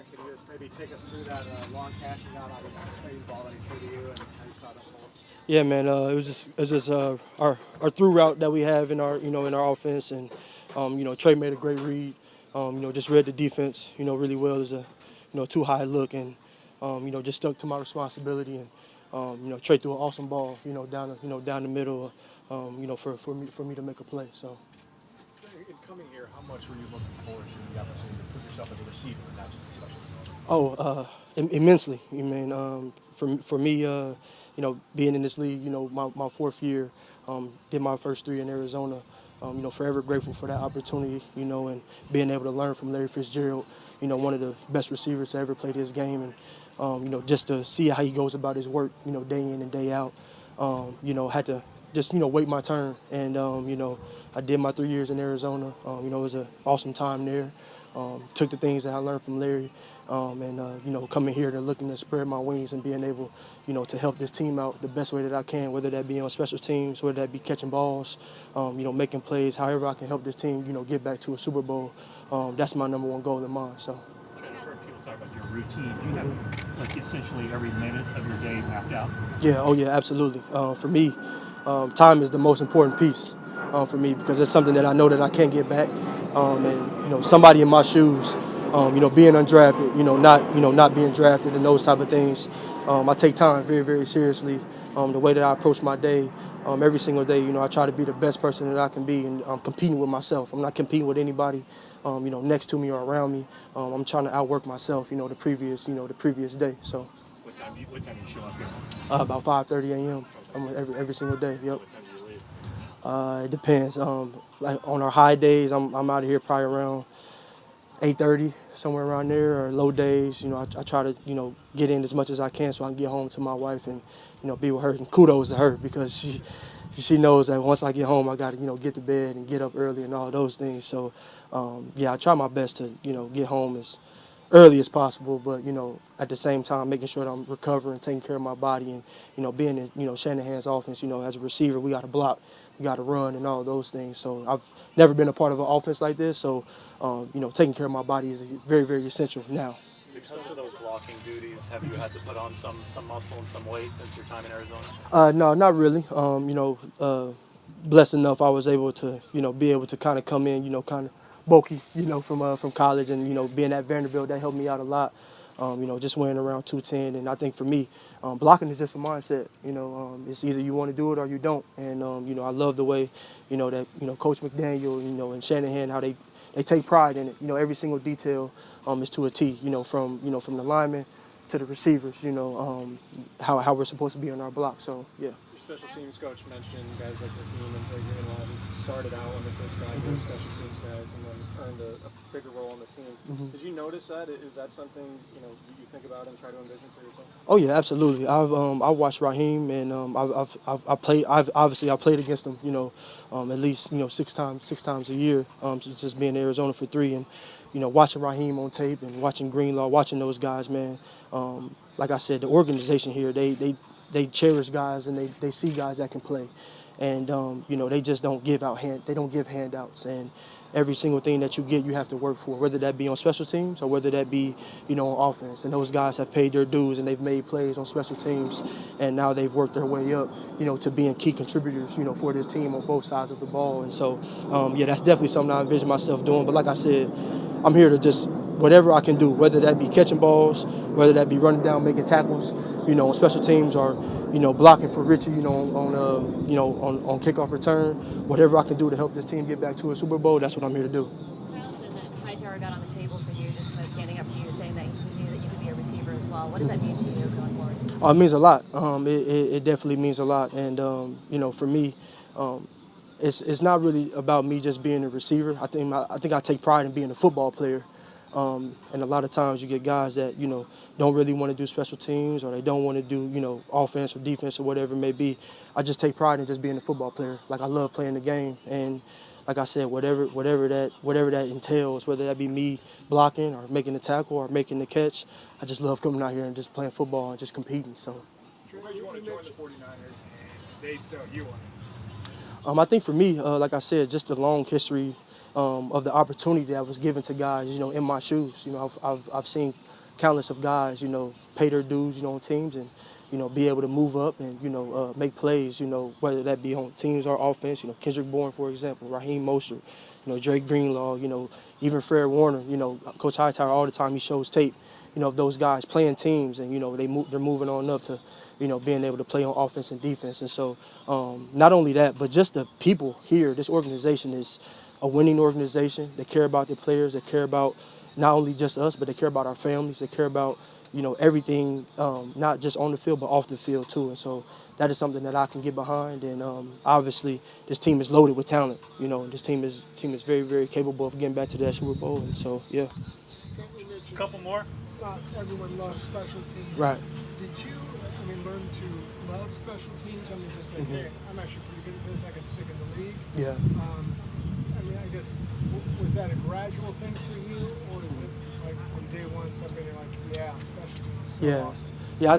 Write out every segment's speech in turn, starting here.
Trent, could you just maybe take us through that long catch you got out of Trey's ball that he threw to you and how you saw that unfold? Yeah, man. It was just our through route that we have in our in our offense, and Trey made a great read. Just read the defense really well. It was a too high look, and just stuck to my responsibility. And Trey threw an awesome ball down the middle. For me to make a play. So. In coming here, how much were you looking forward to the opportunity to put yourself as a receiver and not just a special team? Immensely. I mean, for me, being in this league, my fourth year, did my first three in Arizona. Forever grateful for that opportunity, and being able to learn from Larry Fitzgerald, one of the best receivers to ever play this game, and just to see how he goes about his work, day in and day out. Had to just wait my turn, and I did my 3 years in Arizona. It was an awesome time there. Took the things that I learned from Larry, and coming here to looking to spread my wings and being able, to help this team out the best way that I can, whether that be on special teams, whether that be catching balls, making plays, however I can help this team, get back to a Super Bowl. That's my number one goal in mind. So. Trent, I've heard people talk about your routine. Do you have like essentially every minute of your day mapped out? Yeah. Oh yeah. Absolutely. For me, time is the most important piece for me because it's something that I know that I can't get back. And somebody in my shoes, being undrafted, not being drafted and those type of things. I take time very, very seriously. The way that I approach my day, every single day, I try to be the best person that I can be, and I'm competing with myself. I'm not competing with anybody, next to me or around me. I'm trying to outwork myself, the previous day. So. What time do you show up here? About 5:30 a.m. Every single day. Yep. What time do you leave? It depends. Like on our high days, I'm out of here probably around 8:30, somewhere around there. Or low days, I try to get in as much as I can so I can get home to my wife and be with her. And kudos to her because she knows that once I get home, I got to get to bed and get up early and all those things. So I try my best to get home as early as possible, but at the same time making sure that I'm recovering, taking care of my body, and being in Shanahan's offense. As a receiver, we got to block, we got to run, and all those things. So I've never been a part of an offense like this. So taking care of my body is very, very essential now. Because of those blocking duties, have you had to put on some muscle and some weight since your time in Arizona? No, not really. Blessed enough, I was able to be able to kind of come in kind of bulky, from college, and being at Vanderbilt, that helped me out a lot. Just weighing around 210, and I think for me, blocking is just a mindset. It's either you want to do it or you don't. And I love the way, that Coach McDaniel, and Shanahan, how they take pride in it. Every single detail is to a T. From the linemen to the receivers. How we're supposed to be on our block. So yeah. Your special teams coach mentioned guys like Raheem and Trey started out when they first got here as special teams guys and then earned a bigger role on the team. Did you notice that? Is that something you think about and try to envision for yourself? Oh yeah, absolutely. I've watched Raheem, and I played against him. At least 6 times a year. Just being in Arizona for 3, and watching Raheem on tape and watching Greenlaw, watching those guys, man. Like I said, the organization here, they cherish guys and they see guys that can play, and they just don't give handouts, and every single thing that you get you have to work for, whether that be on special teams or whether that be on offense. And those guys have paid their dues and they've made plays on special teams, and now they've worked their way up to being key contributors for this team on both sides of the ball. And so that's definitely something I envision myself doing. But like I said, I'm here to just whatever I can do, whether that be catching balls, whether that be running down, making tackles, on special teams, or blocking for Richie, on kickoff return. Whatever I can do to help this team get back to a Super Bowl, that's what I'm here to do. Miles and that Hightower got on the table for you, just by standing up for you, saying that he knew that you could be a receiver as well. What does that mean to you going forward? It means a lot. It definitely means a lot, and for me. It's not really about me just being a receiver. I think I take pride in being a football player. And a lot of times you get guys that, don't really want to do special teams, or they don't want to do, offense or defense or whatever it may be. I just take pride in just being a football player. Like, I love playing the game. And like I said, whatever that entails, whether that be me blocking or making the tackle or making the catch, I just love coming out here and just playing football and just competing. So. Why did you want to join the 49ers and they sell you on it? I think for me, like I said, just the long history of the opportunity that was given to guys, in my shoes. I've seen countless of guys, pay their dues, on teams and, be able to move up and, make plays, whether that be on teams or offense. Kendrick Bourne, for example, Raheem Mostert, Drake Greenlaw, even Fred Warner, Coach Hightower, all the time he shows tape, of those guys playing teams and, they're moving on up to, being able to play on offense and defense. And so not only that, but just the people here, this organization is a winning organization. They care about their players. They care about not only just us, but they care about our families. They care about, everything, not just on the field, but off the field too. And so that is something that I can get behind. And obviously, this team is loaded with talent. And this team is very, very capable of getting back to that Super Bowl. And so, yeah. A couple more. Everyone loves special teams. Right. Did you, learn to love special teams? Just like, hey, I'm actually pretty good at this. I can stick in the league. Yeah. I guess, was that a gradual thing for you, or is it like from day one something you're like, yeah, special teams, so awesome? Yeah,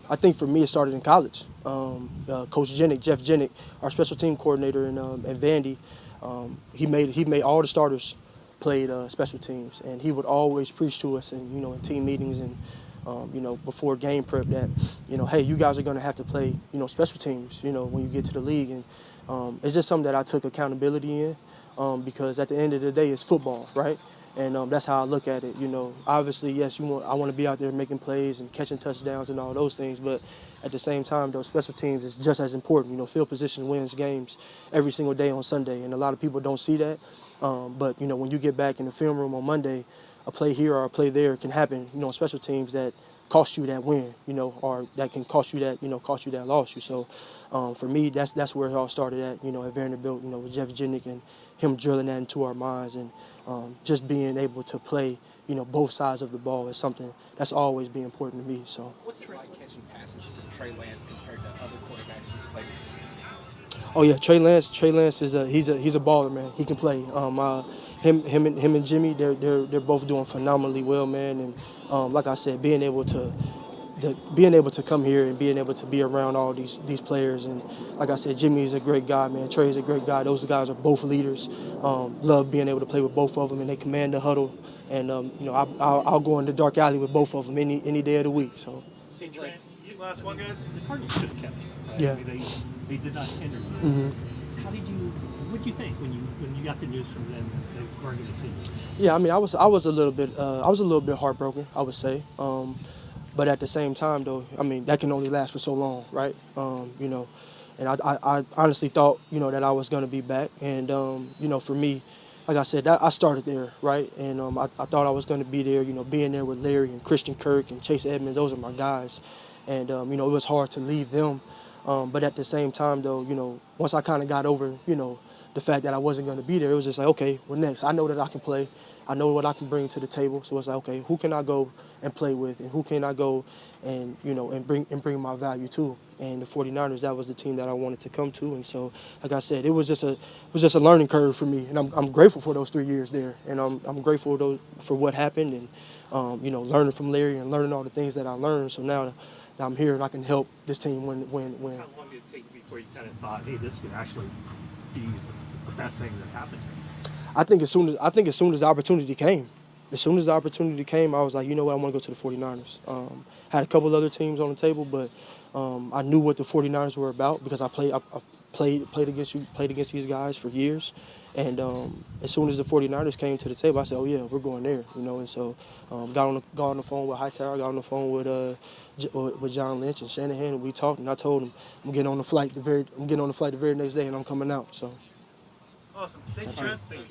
I think for me it started in college. Coach Jeff Jennick, our special team coordinator in Vandy, he made all the starters played special teams, and he would always preach to us in team meetings and before game prep that hey, you guys are going to have to play special teams when you get to the league. And it's just something that I took accountability in because at the end of the day it's football, right? And that's how I look at it. Obviously, yes, I want to be out there making plays and catching touchdowns and all those things, but at the same time, those special teams is just as important. Field position wins games every single day on Sunday, and a lot of people don't see that. But when you get back in the film room on Monday, a play here or a play there can happen, on special teams that cost you that win, or that can cost you that loss. So for me, that's where it all started at, at Vanderbilt, with Jeff Jennick and him drilling that into our minds, and just being able to play, both sides of the ball is something that's always been important to me. So. What's it like catching passes from Trey Lance compared to other quarterbacks you've played with? Oh yeah, Trey Lance is he's a baller, man. He can play. Him and Jimmy, they're both doing phenomenally well, man. And like I said, being able to come here and being able to be around all these players, and like I said, Jimmy is a great guy, man. Trey is a great guy. Those guys are both leaders. Love being able to play with both of them, and they command the huddle. And I'll go in the dark alley with both of them any day of the week. So. See, Trent, you last one, guys. The Cardinals should have kept you. Right? Yeah. I mean, they did not tender you. Mm-hmm. What did you think when you got the news from them that they weren't going to take you? Yeah, I was a little bit heartbroken, I would say. But at the same time, though, that can only last for so long, right? And I honestly thought, that I was going to be back. And, for me, like I said, I started there, right? And I thought I was going to be there, being there with Larry and Christian Kirk and Chase Edmonds. Those are my guys. And, it was hard to leave them. But at the same time, though, once I kind of got over, the fact that I wasn't going to be there, it was just like, okay, what next? I know that I can play. I know what I can bring to the table. So it's like, okay, who can I go and play with, and who can I go and, and bring my value to? And the 49ers, that was the team that I wanted to come to. And so, like I said, it was just a learning curve for me. And I'm grateful for those 3 years there. And I'm grateful for what happened and, learning from Larry and learning all the things that I learned. So now I'm here and I can help this team win. How long did it take before you kind of thought, hey, this could actually be the best thing that happened to me? I think as soon as the opportunity came, I was like, you know what, I want to go to the 49ers. Had a couple other teams on the table, but I knew what the 49ers were about because I played against these guys for years. And as soon as the 49ers came to the table, I said, oh yeah, we're going there, And so got on the phone with Hightower, got on the phone with John Lynch and Shanahan, and we talked. And I told him I'm getting on the flight the very next day, and I'm coming out. So. Awesome. Thank you, Trent. Thank you.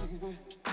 Mm-hmm.